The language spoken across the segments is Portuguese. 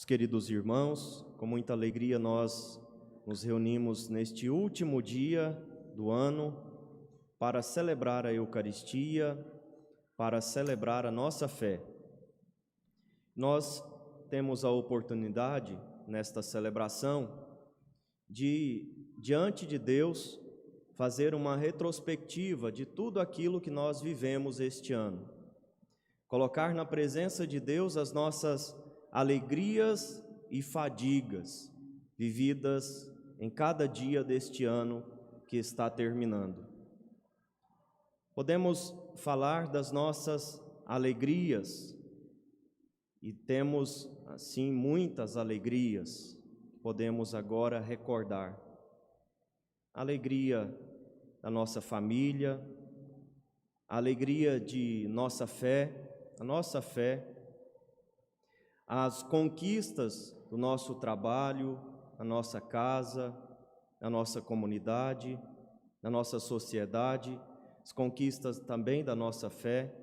Os queridos irmãos, com muita alegria nós nos reunimos neste último dia do ano para celebrar a Eucaristia, para celebrar a nossa fé. Nós temos a oportunidade, nesta celebração, de, diante de Deus, fazer uma retrospectiva de tudo aquilo que nós vivemos este ano. Colocar na presença de Deus as nossas alegrias e fadigas vividas em cada dia deste ano que está terminando. Podemos falar das nossas alegrias e temos, assim, muitas alegrias que podemos agora recordar. A alegria da nossa família, a alegria de nossa fé, a nossa fé, as conquistas do nosso trabalho, a nossa casa, a nossa comunidade, a nossa sociedade, as conquistas também da nossa fé.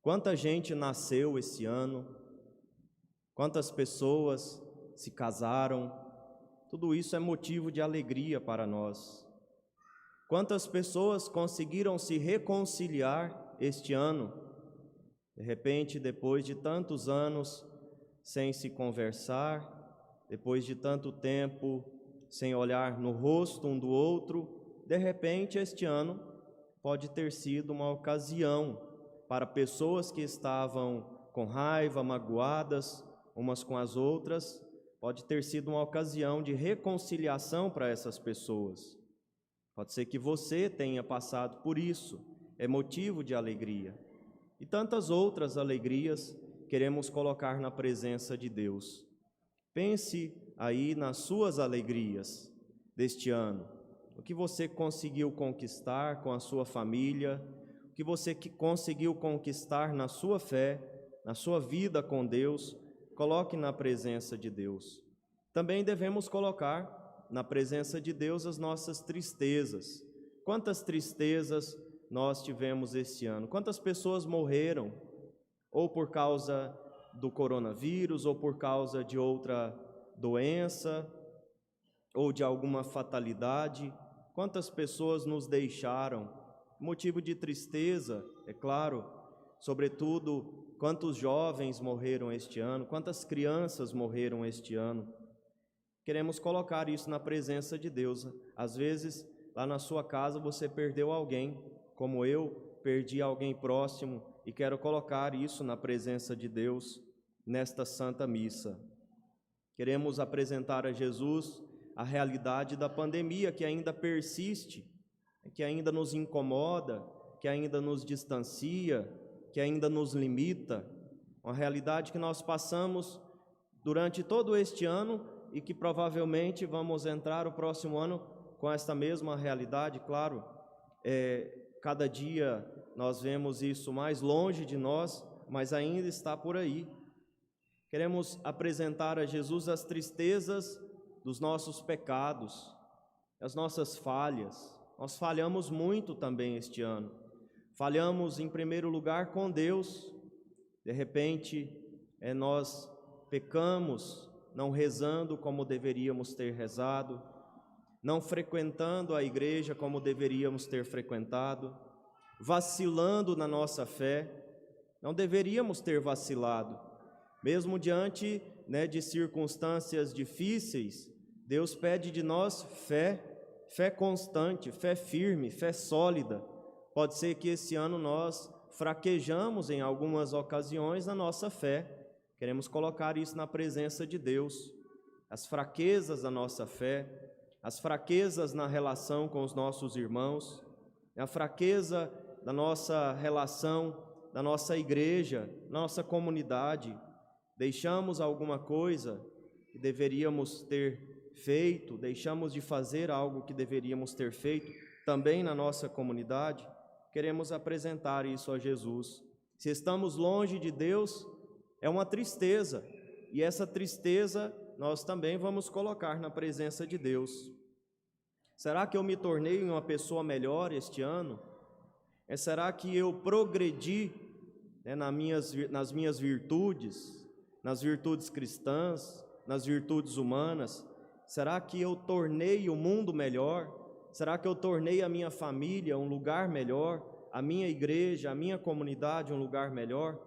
Quanta gente nasceu esse ano, quantas pessoas se casaram, tudo isso é motivo de alegria para nós. Quantas pessoas conseguiram se reconciliar este ano? De repente, depois de tantos anos sem se conversar, depois de tanto tempo sem olhar no rosto um do outro, de repente este ano pode ter sido uma ocasião para pessoas que estavam com raiva, magoadas umas com as outras, pode ter sido uma ocasião de reconciliação para essas pessoas. Pode ser que você tenha passado por isso, é motivo de alegria. E tantas outras alegrias queremos colocar na presença de Deus. Pense aí nas suas alegrias deste ano, o que você conseguiu conquistar com a sua família, o que você conseguiu conquistar na sua fé, na sua vida com Deus, coloque na presença de Deus. Também devemos colocar na presença de Deus as nossas tristezas. Quantas tristezas nós tivemos este ano? Quantas pessoas morreram, ou por causa do coronavírus, ou por causa de outra doença, ou de alguma fatalidade? Quantas pessoas nos deixaram? Motivo de tristeza, é claro, sobretudo, quantos jovens morreram este ano, quantas crianças morreram este ano. Queremos colocar isso na presença de Deus. Às vezes, lá na sua casa, você perdeu alguém, como eu perdi alguém próximo, e quero colocar isso na presença de Deus nesta Santa Missa. Queremos apresentar a Jesus a realidade da pandemia que ainda persiste, que ainda nos incomoda, que ainda nos distancia, que ainda nos limita, uma realidade que nós passamos durante todo este ano e que provavelmente vamos entrar o próximo ano com esta mesma realidade, claro. Cada dia nós vemos isso mais longe de nós, mas ainda está por aí. Queremos apresentar a Jesus as tristezas dos nossos pecados, as nossas falhas. Nós falhamos muito também este ano. Falhamos em primeiro lugar com Deus. De repente, nós pecamos não rezando como deveríamos ter rezado, não frequentando a igreja como deveríamos ter frequentado, vacilando na nossa fé. Não deveríamos ter vacilado. Mesmo diante, de circunstâncias difíceis, Deus pede de nós fé constante, fé firme, fé sólida. Pode ser que esse ano nós fraquejamos em algumas ocasiões na nossa fé. Queremos colocar isso na presença de Deus. As fraquezas da nossa fé, as fraquezas na relação com os nossos irmãos, a fraqueza da nossa relação, da nossa igreja, nossa comunidade. Deixamos alguma coisa que deveríamos ter feito, deixamos de fazer algo que deveríamos ter feito também na nossa comunidade. Queremos apresentar isso a Jesus. Se estamos longe de Deus, é uma tristeza, e essa tristeza nós também vamos colocar na presença de Deus. Será que eu me tornei uma pessoa melhor este ano? Será que eu progredi nas minhas virtudes? nas virtudes cristãs, nas virtudes humanas? Será que eu tornei o mundo melhor? Será que eu tornei a minha família um lugar melhor? A minha igreja, a minha comunidade um lugar melhor?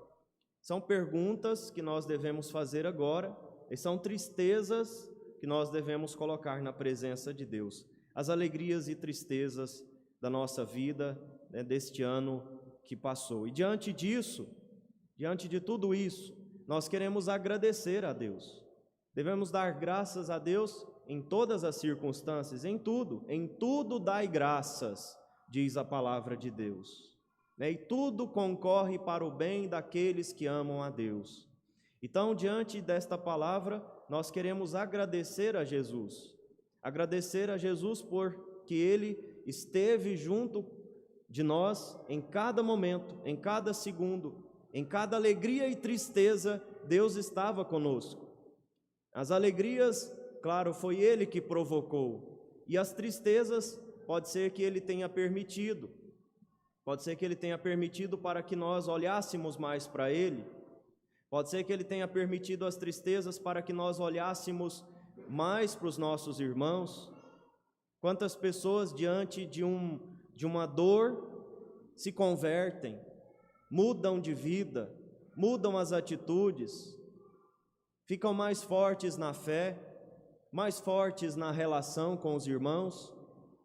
São perguntas que nós devemos fazer agora, e são tristezas que nós devemos colocar na presença de Deus. As alegrias e tristezas da nossa vida, né, deste ano que passou. E diante disso, diante de tudo isso, nós queremos agradecer a Deus. Devemos dar graças a Deus em todas as circunstâncias, em tudo dai graças, diz a palavra de Deus. E tudo concorre para o bem daqueles que amam a Deus. Então, diante desta palavra, nós queremos agradecer a Jesus porque Ele esteve junto de nós em cada momento, em cada segundo, em cada alegria e tristeza, Deus estava conosco. As alegrias, claro, foi Ele que provocou, e as tristezas, pode ser que Ele tenha permitido, para que nós olhássemos mais para Ele, pode ser que Ele tenha permitido as tristezas para que nós olhássemos mais para os nossos irmãos. Quantas pessoas diante de uma dor se convertem, mudam de vida, mudam as atitudes, ficam mais fortes na fé, mais fortes na relação com os irmãos.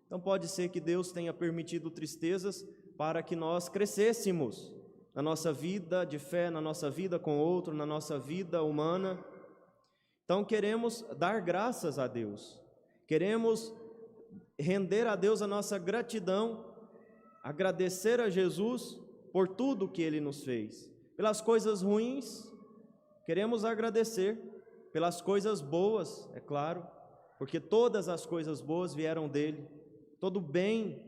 Então pode ser que Deus tenha permitido tristezas para que nós crescêssemos na nossa vida de fé, na nossa vida com o outro, na nossa vida humana. Então queremos dar graças a Deus, queremos render a Deus a nossa gratidão, agradecer a Jesus por tudo que Ele nos fez. Pelas coisas ruins, queremos agradecer, pelas coisas boas, é claro, porque todas as coisas boas vieram dEle, todo bem,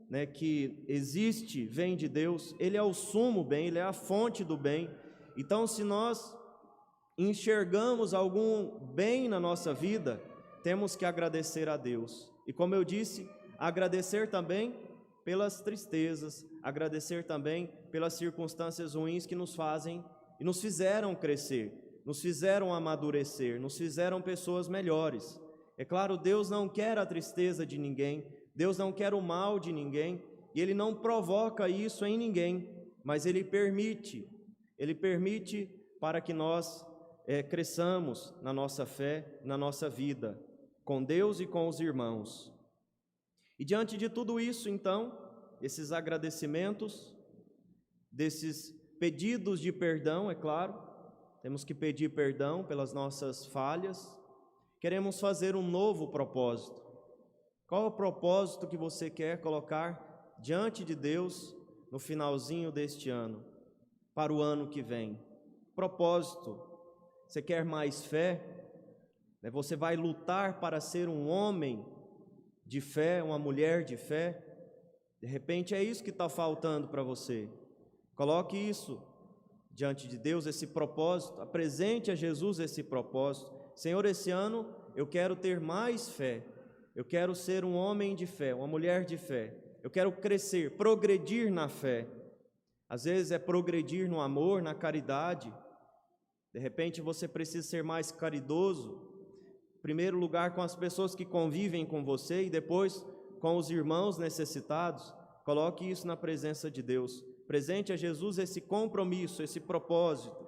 né, que existe vem de Deus, Ele é o sumo bem, Ele é a fonte do bem. Então, se nós enxergamos algum bem na nossa vida, temos que agradecer a Deus. E como eu disse, agradecer também pelas tristezas, agradecer também pelas circunstâncias ruins que nos fazem e nos fizeram crescer, nos fizeram amadurecer, nos fizeram pessoas melhores. É claro, Deus não quer a tristeza de ninguém, Deus não quer o mal de ninguém, e Ele não provoca isso em ninguém, mas Ele permite para que nós cresçamos na nossa fé, na nossa vida, com Deus e com os irmãos. E diante de tudo isso, então, esses agradecimentos, desses pedidos de perdão, é claro, temos que pedir perdão pelas nossas falhas, queremos fazer um novo propósito. Qual é o propósito que você quer colocar diante de Deus no finalzinho deste ano, para o ano que vem? Propósito. Você quer mais fé? Você vai lutar para ser um homem de fé, uma mulher de fé? De repente é isso que está faltando para você. Coloque isso diante de Deus, esse propósito, apresente a Jesus esse propósito. Senhor, esse ano eu quero ter mais fé, eu quero ser um homem de fé, uma mulher de fé, eu quero crescer, progredir na fé. Às vezes é progredir no amor, na caridade. De repente você precisa ser mais caridoso, em primeiro lugar com as pessoas que convivem com você e depois com os irmãos necessitados. Coloque isso na presença de Deus. Presente a Jesus esse compromisso, esse propósito.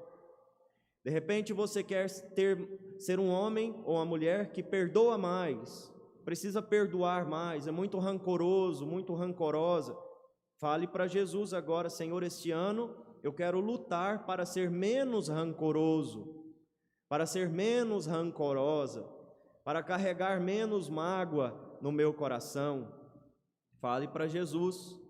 De repente você quer ser um homem ou uma mulher que perdoa mais, precisa perdoar mais, é muito rancoroso, muito rancorosa. Fale para Jesus agora: Senhor, este ano eu quero lutar para ser menos rancoroso, para ser menos rancorosa, para carregar menos mágoa no meu coração. Fale para Jesus.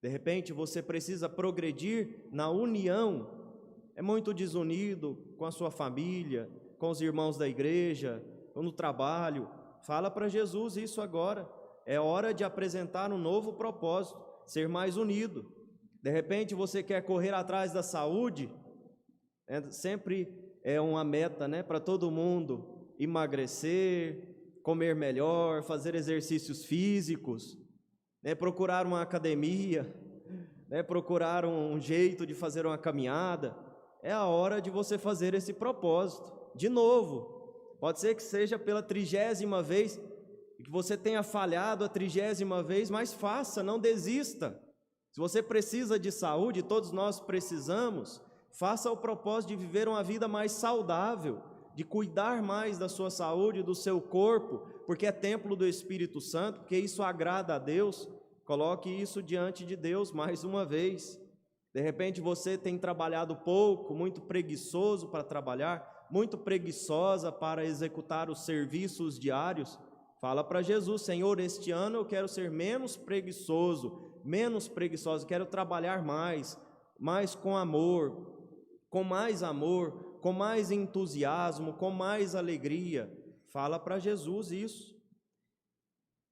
De repente você precisa progredir na união, é muito desunido com a sua família, com os irmãos da igreja, ou no trabalho. Fala para Jesus isso agora, é hora de apresentar um novo propósito, ser mais unido. De repente você quer correr atrás da saúde, sempre é uma meta, para todo mundo, emagrecer, comer melhor, fazer exercícios físicos, procurar uma academia, procurar um jeito de fazer uma caminhada. é a hora de você fazer esse propósito. De novo, pode ser que seja pela 30ª vez, e que você tenha falhado a 30ª vez, mas faça, não desista. Se você precisa de saúde, todos nós precisamos, faça o propósito de viver uma vida mais saudável, de cuidar mais da sua saúde, do seu corpo, porque é templo do Espírito Santo, porque isso agrada a Deus. Coloque isso diante de Deus mais uma vez. De repente você tem trabalhado pouco, muito preguiçoso para trabalhar, muito preguiçosa para executar os serviços diários. Fala para Jesus: Senhor, este ano eu quero ser menos preguiçosa, quero trabalhar mais com amor, com mais entusiasmo, com mais alegria. Fala para Jesus isso.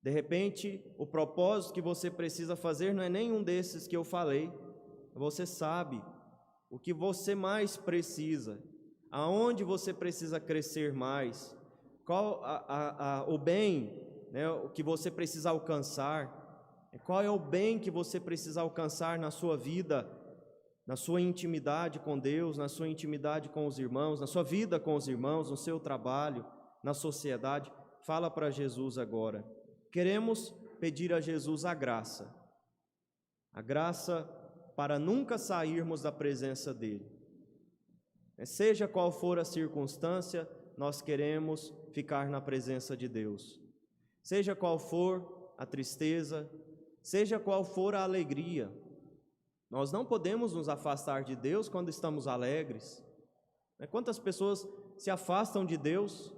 De repente, o propósito que você precisa fazer não é nenhum desses que eu falei. Você sabe o que você mais precisa, aonde você precisa crescer mais, qual o bem, né, o que você precisa alcançar, qual é o bem que você precisa alcançar na sua vida, na sua intimidade com Deus, na sua intimidade com os irmãos, na sua vida com os irmãos, no seu trabalho, na sociedade. Fala para Jesus agora. Queremos pedir a Jesus a graça para nunca sairmos da presença dEle. Seja qual for a circunstância, nós queremos ficar na presença de Deus. Seja qual for a tristeza, seja qual for a alegria, nós não podemos nos afastar de Deus quando estamos alegres. Quantas pessoas se afastam de Deus,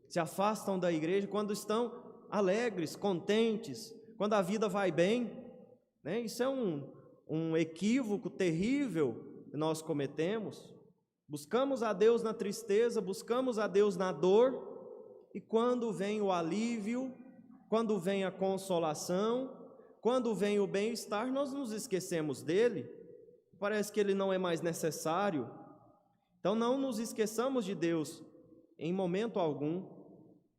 se afastam da igreja quando estão alegres, contentes, quando a vida vai bem, né? Isso é um equívoco terrível que nós cometemos. Buscamos a Deus na tristeza, buscamos a Deus na dor, e quando vem o alívio, quando vem a consolação, quando vem o bem-estar, nós nos esquecemos dele, parece que ele não é mais necessário. Então não nos esqueçamos de Deus em momento algum,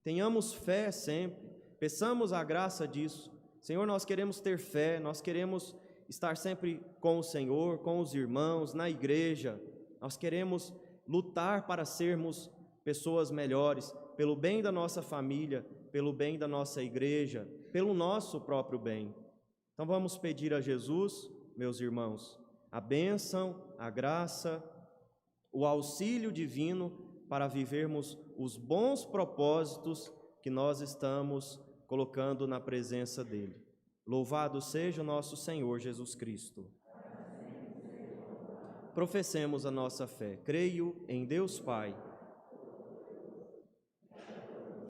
tenhamos fé sempre, peçamos a graça disso. Senhor, nós queremos ter fé, nós queremos estar sempre com o Senhor, com os irmãos, na igreja. Nós queremos lutar para sermos pessoas melhores, pelo bem da nossa família, pelo bem da nossa igreja, pelo nosso próprio bem. Então vamos pedir a Jesus, meus irmãos, a bênção, a graça, o auxílio divino para vivermos os bons propósitos que nós estamos colocando na presença dEle. Louvado seja o nosso Senhor Jesus Cristo. Professemos a nossa fé. Creio em Deus Pai,